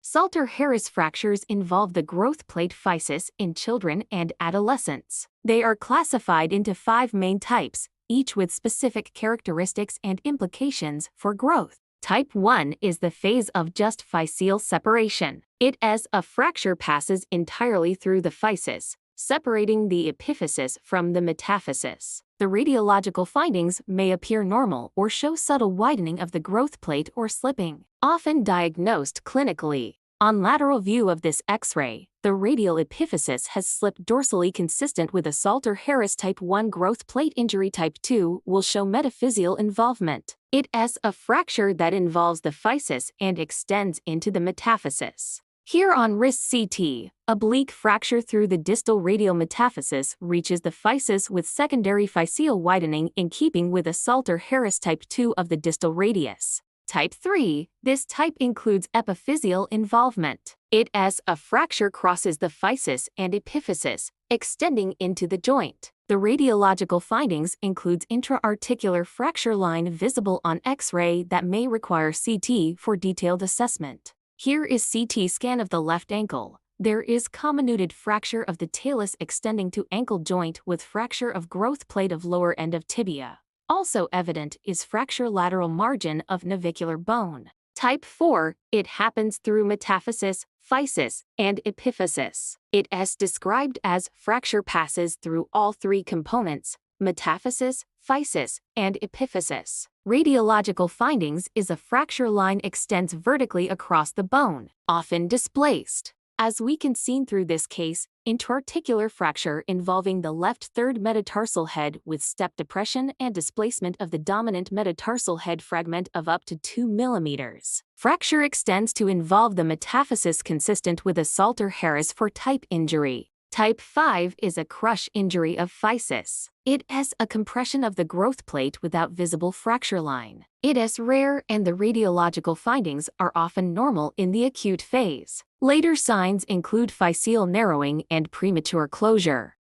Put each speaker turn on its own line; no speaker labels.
Salter-Harris fractures involve the growth plate physis in children and adolescents. They are classified into 5 main types, each with specific characteristics and implications for growth. Type 1 is the phase of just physeal separation. It as a fracture passes entirely through the physis, separating the epiphysis from the metaphysis. The radiological findings may appear normal or show subtle widening of the growth plate or slipping, often diagnosed clinically. On lateral view of this X-ray, the radial epiphysis has slipped dorsally consistent with a Salter-Harris type 1 growth plate injury. Type 2 will show metaphyseal involvement. It as a fracture that involves the physis and extends into the metaphysis. Here on wrist CT, oblique fracture through the distal radial metaphysis reaches the physis with secondary physeal widening in keeping with a Salter-Harris type 2 of the distal radius. Type 3, this type includes epiphyseal involvement. It as a fracture crosses the physis and epiphysis, extending into the joint. The radiological findings includes intra-articular fracture line visible on X-ray that may require CT for detailed assessment. Here is CT scan of the left ankle. There is comminuted fracture of the talus extending to ankle joint with fracture of growth plate of lower end of tibia. Also evident is fracture lateral margin of navicular bone. Type 4, it happens through metaphysis, physis, and epiphysis. It is described as fracture passes through all 3 components, metaphysis, physis, and epiphysis. Radiological findings is a fracture line extends vertically across the bone, often displaced. As we can see through this case, intra-articular fracture involving the left third metatarsal head with step depression and displacement of the dominant metatarsal head fragment of up to 2 mm. Fracture extends to involve the metaphysis consistent with a Salter-Harris for type injury. Type 5 is a crush injury of physis. It is a compression of the growth plate without visible fracture line. It is rare and the radiological findings are often normal in the acute phase. Later signs include physeal narrowing and premature closure.